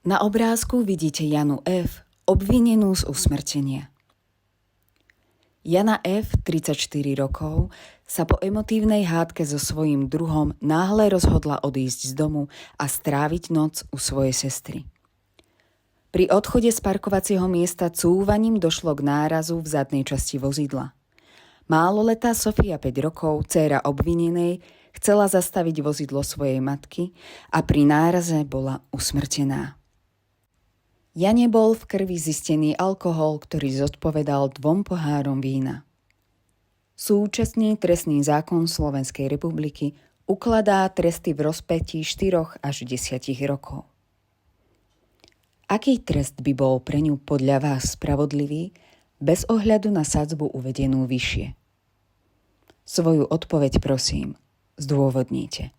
Na obrázku vidíte Janu F., obvinenú z usmrtenia. Jana F., 34 rokov, sa po emotívnej hádke so svojím druhom náhle rozhodla odísť z domu a stráviť noc u svojej sestry. Pri odchode z parkovacieho miesta cúvaním došlo k nárazu v zadnej časti vozidla. Máloletá Sofia, 5 rokov, dcéra obvinenej, chcela zastaviť vozidlo svojej matky a pri náraze bola usmrtená. Jane bol v krvi zistený alkohol, ktorý zodpovedal 2 pohárom vína. Súčasný trestný zákon Slovenskej republiky ukladá tresty v rozpätí 4 až 10 rokov. Aký trest by bol pre ňu podľa vás spravodlivý, bez ohľadu na sadzbu uvedenú vyššie? Svoju odpoveď prosím, zdôvodnite.